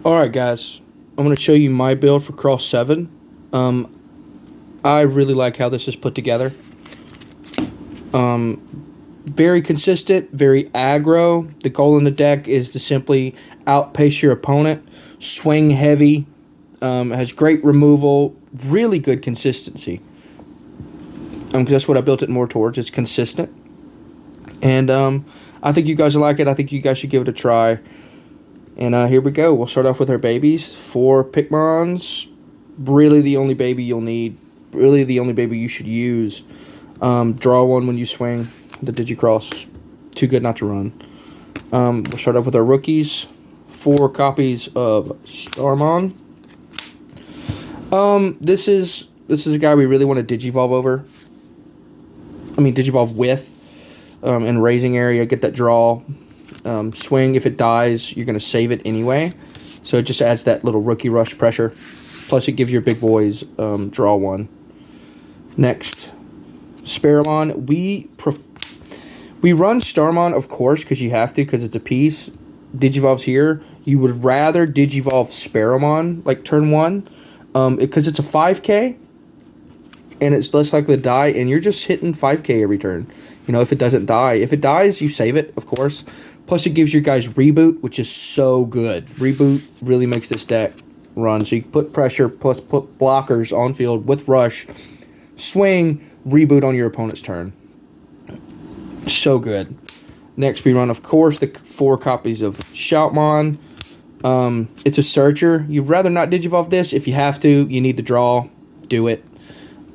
Alright guys, I'm going to show you my build for Cross 7. I really like how this is put together. Very consistent, very aggro. The goal in the deck is to simply outpace your opponent, swing heavy, has great removal, really good consistency. Because that's what I built it more towards, it's consistent. And I think you guys will like it. I think you guys should give it a try. And here we go. We'll start off with our babies. 4 Pikmons. Really the only baby you'll need. Really the only baby you should use. Draw one when you swing. The Digicross. Too good not to run. We'll start off with our rookies. 4 copies of Shoutmon. This is a guy we really want to Digivolve over. Digivolve with. In raising area. Get that draw. Swing, if it dies, you're going to save it anyway. So it just adds that little rookie rush pressure. Plus it gives your big boys draw one. Next, Sparamon. We run Starmon, of course, because you have to, because it's a piece. Digivolve's here. You would rather Digivolve Sparamon, like turn 1, because it's a 5k, and it's less likely to die, and you're just hitting 5k every turn. You know, if it doesn't die. If it dies, you save it, of course. Plus, it gives your guys Reboot, which is so good. Reboot really makes this deck run. So you can put pressure, plus put blockers on field with Rush. Swing, Reboot on your opponent's turn. So good. Next, we run, of course, the 4 copies of Shoutmon. It's a searcher. You'd rather not Digivolve this. If you have to, you need the draw. Do it.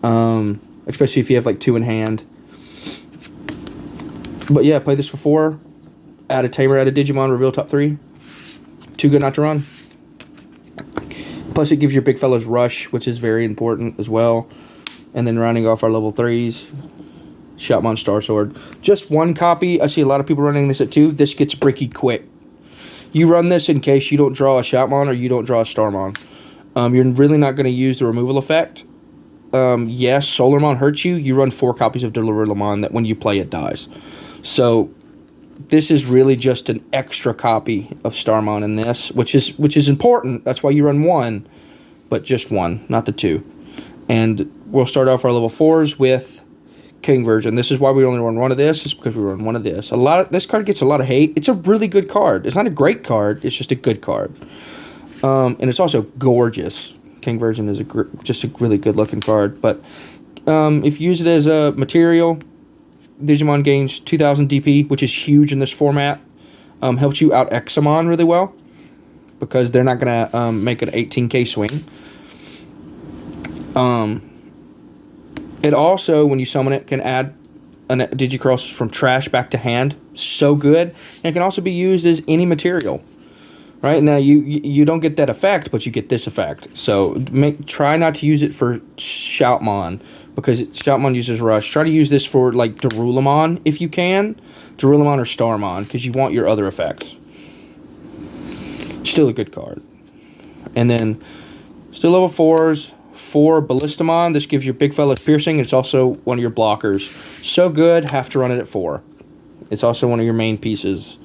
Especially if you have, like, 2 in hand. But yeah, play this for 4. Add a Tamer, add a Digimon, reveal top 3. Too good not to run. Plus it gives your big fellas rush, which is very important as well. And then rounding off our level 3s, Shoutmon Star Sword. Just 1 copy. I see a lot of people running this at 2. This gets bricky quick. You run this in case you don't draw a Shoutmon or you don't draw a Starmon. You're really not going to use the removal effect. Yes, Solarmon hurts you. You run 4 copies of Deliverlamon that when you play it dies. So this is really just an extra copy of Starmon in this, which is important. That's why you run 1, but just 1, not the 2. And we'll start off our level 4s with King version. This is why we only run 1 of this. It's because we run 1 of this. This card gets a lot of hate. It's a really good card. It's not a great card. It's just a good card. And it's also gorgeous. King version is just a really good looking card. But if you use it as a material, Digimon gains 2000 DP, which is huge in this format. Helps you out Examon really well, because they're not going to make an 18k swing. It also, when you summon it, can add a Digicross from trash back to hand. So good. And it can also be used as any material. Right? Now, you don't get that effect, but you get this effect. So try not to use it for Shoutmon, because Shoutmon uses Rush. Try to use this for, like, Darulamon, if you can. Darulamon or Starmon, because you want your other effects. Still a good card. And then, still level 4s. 4 Ballistamon. This gives your big fellas piercing. It's also one of your blockers. So good, have to run it at 4. It's also one of your main pieces.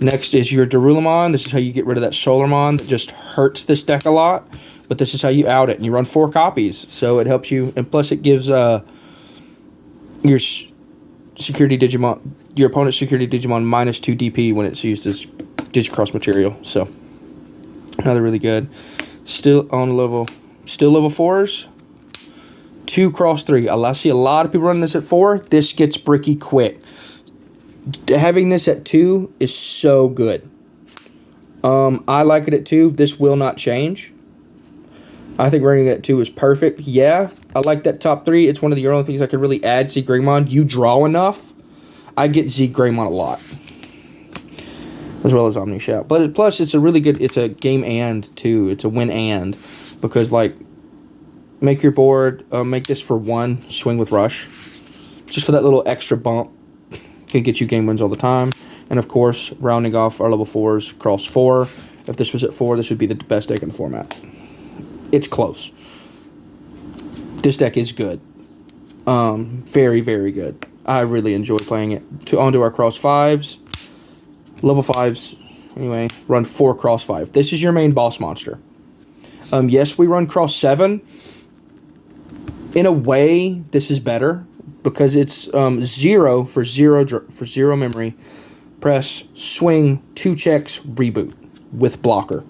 Next is your Darulamon. This is how you get rid of that Solarmon that just hurts this deck a lot. But this is how you out it. And you run 4 copies. So it helps you. And plus it gives your security Digimon, your opponent's security Digimon -2 DP when it's used as Digicross material. So another really good. Still level 4s. 2 cross 3. I see a lot of people running this at 4. This gets bricky quick. Having this at 2 is so good. I like it at 2. This will not change. I think running it at 2 is perfect. Yeah, I like that top 3. It's one of the only things I could really add Z-Greymon. You draw enough, I get Z-Greymon a lot. As well as Omnishout. But plus, it's a really good, it's a game and, too. It's a win and. Because, like, make your board, make this for 1, swing with Rush. Just for that little extra bump. Can get you game wins all the time. And, of course, rounding off our level 4s, cross 4. If this was at 4, this would be the best deck in the format. It's close. This deck is good. Very, very good. I really enjoy playing it. On to our cross 5s. Level 5s. Anyway, run 4 cross 5. This is your main boss monster. Yes, we run cross 7. In a way, this is better because it's 0 for 0 memory. Press, swing, 2 checks, reboot with blocker.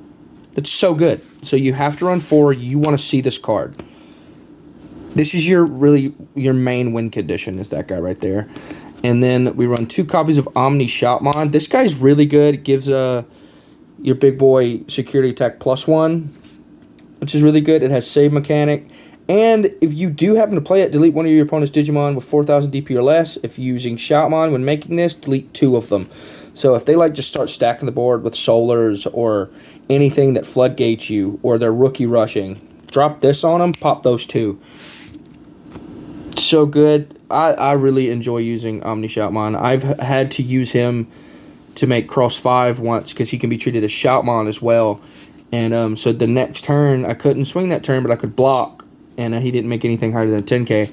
That's so good. So you have to run 4. You want to see this card. This is your main win condition is that guy right there. And then we run 2 copies of Omni Shoutmon. This guy's really good. It gives your big boy security attack +1, which is really good. It has save mechanic. And if you do happen to play it, delete one of your opponent's Digimon with 4,000 DP or less. If you're using Shoutmon when making this, delete 2 of them. So if they like just start stacking the board with Solars or anything that floodgates you or they're rookie rushing, drop this on them, pop those 2. So good. I really enjoy using Omni Shoutmon. I've had to use him to make cross 5 once because he can be treated as Shoutmon as well. And so the next turn, I couldn't swing that turn, but I could block. And he didn't make anything higher than 10k.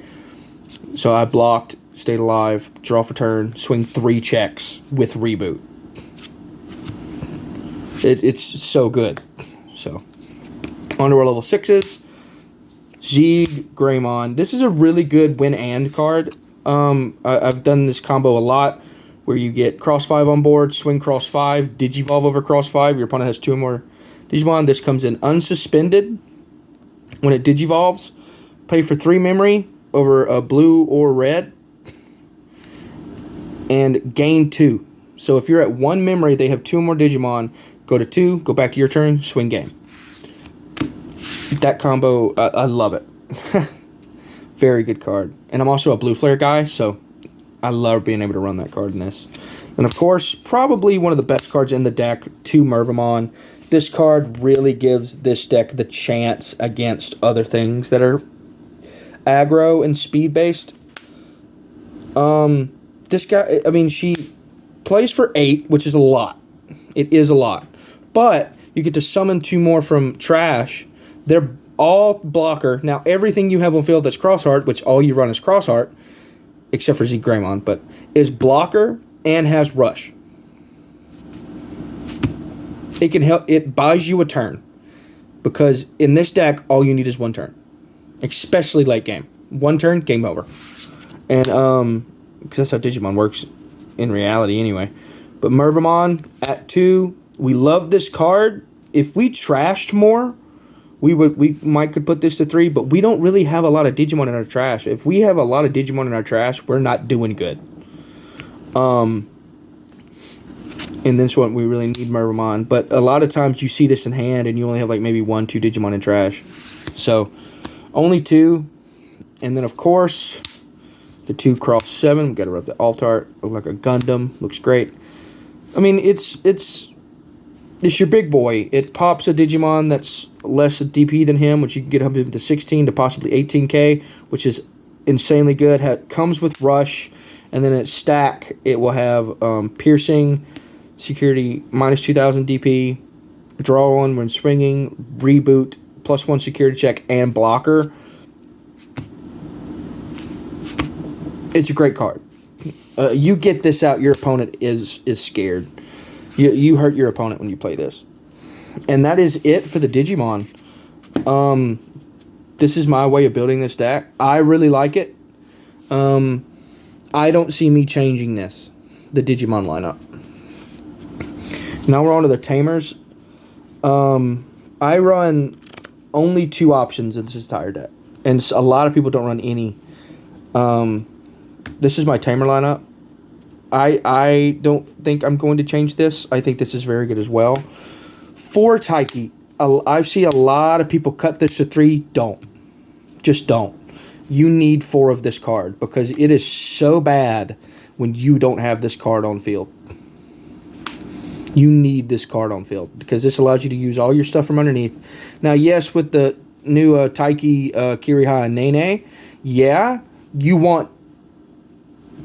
So I blocked, stayed alive, draw for turn, swing 3 checks with reboot. It's so good. So, on to our level 6s. Zeeg Greymon. This is a really good win and card. I've done this combo a lot where you get cross 5 on board, swing cross 5, digivolve over cross 5. Your opponent has 2 more Digimon. This comes in unsuspended when it digivolves. Pay for 3 memory over a blue or red. And gain 2. So if you're at 1 memory, they have 2 more Digimon. Go to 2, go back to your turn, swing game. That combo, I love it. Very good card. And I'm also a blue flare guy, so I love being able to run that card in this. And of course, probably one of the best cards in the deck, 2 Mervamon. This card really gives this deck the chance against other things that are aggro and speed based. This guy, I mean, she plays for 8, which is a lot. It is a lot. But you get to summon 2 more from trash. They're all blocker. Now, everything you have on field that's cross-art, which all you run is cross-art, except for Zeeg Greymon, but is blocker and has rush. It can help. It buys you a turn. Because in this deck, all you need is 1 turn. Especially late game. 1 turn, game over. And, because that's how Digimon works in reality anyway. But Mervamon at 2. We love this card. If we trashed more, we might could put this to 3, but we don't really have a lot of Digimon in our trash. If we have a lot of Digimon in our trash, we're not doing good. In this one, we really need Mervamon. But a lot of times you see this in hand and you only have like maybe 1, 2 Digimon in trash. So, only 2. And then, of course, the 2 cross 7. We got to rub the alt art. Look like a Gundam. Looks great. I mean, it's your big boy. It pops a Digimon that's less DP than him, which you can get up to 16 to possibly 18k, which is insanely good. Comes with rush, and then at stack, it will have piercing, security, minus 2,000 DP, draw 1 when swinging, reboot, +1 security check, and blocker. It's a great card. You get this out, your opponent is scared. You hurt your opponent when you play this. And that is it for the Digimon. This is my way of building this deck. I really like it. I don't see me changing this, the Digimon lineup. Now we're on to the Tamers. I run only 2 options in this entire deck. And a lot of people don't run any. This is my Tamer lineup. I don't think I'm going to change this. I think this is very good as well. 4 Taiki. I see a lot of people cut this to 3. Don't. Just don't. You need 4 of this card because it is so bad when you don't have this card on field. You need this card on field because this allows you to use all your stuff from underneath. Now, yes, with the new Taiki, Kiriha, and Nene, yeah, you want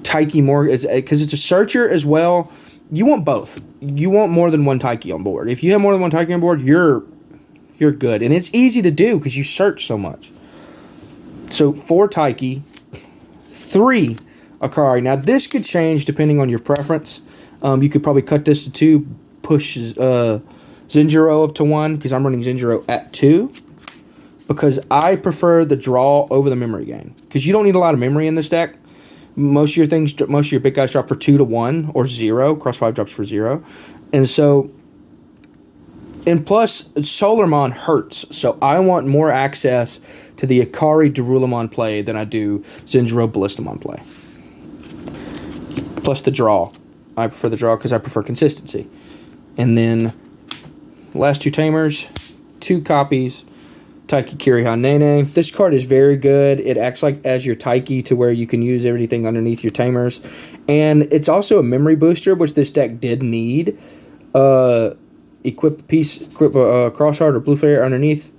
Taiki more because it's a searcher as well. You want both. You want more than 1 Taiki on board. If you have more than 1 Taiki on board, you're good, and it's easy to do because you search so much. So 4 Taiki, 3 Akari. Now this could change depending on your preference. You could probably cut this to 2, push Zenjiro up to 1 because I'm running Zenjiro at 2. Because I prefer the draw over the memory gain. Because you don't need a lot of memory in this deck. Most of your big guys drop for 2 to 1 or 0. Cross 5 drops for 0. And so, and plus, Solarmon hurts. So I want more access to the Ikari Darulamon play than I do Zenjiro Ballistamon play. Plus the draw. I prefer the draw because I prefer consistency. And then, last 2 tamers, 2 copies. Taiki Kiriha Nene. This card is very good. It acts like as your Taiki to where you can use everything underneath your tamers. And it's also a memory booster, which this deck did need. Equip a Crossheart or Blue Flare underneath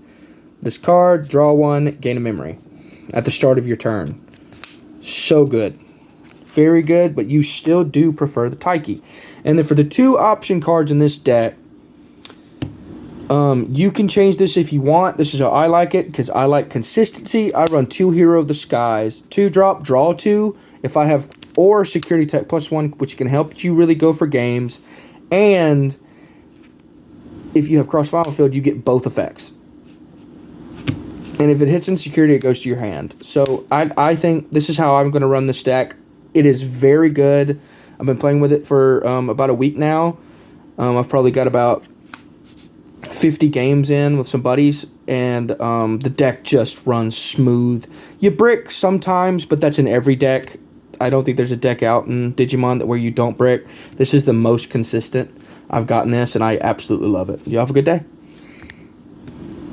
this card. Draw 1, gain a memory at the start of your turn. So good. Very good, but you still do prefer the Taiki. And then for the 2 option cards in this deck, you can change this if you want. This is how I like it, because I like consistency. I run 2 Hero of the Skies. 2 drop, draw 2. If I have, or Security Tech +1, which can help you really go for games. And if you have Cross Final Field, you get both effects. And if it hits in Security, it goes to your hand. So I think this is how I'm going to run this deck. It is very good. I've been playing with it for about a week now. I've probably got about 50 games in with some buddies, and the deck just runs smooth. You brick sometimes, but that's in every deck. I don't think there's a deck out in Digimon where you don't brick. This is the most consistent I've gotten this, and I absolutely love it. You have a good day.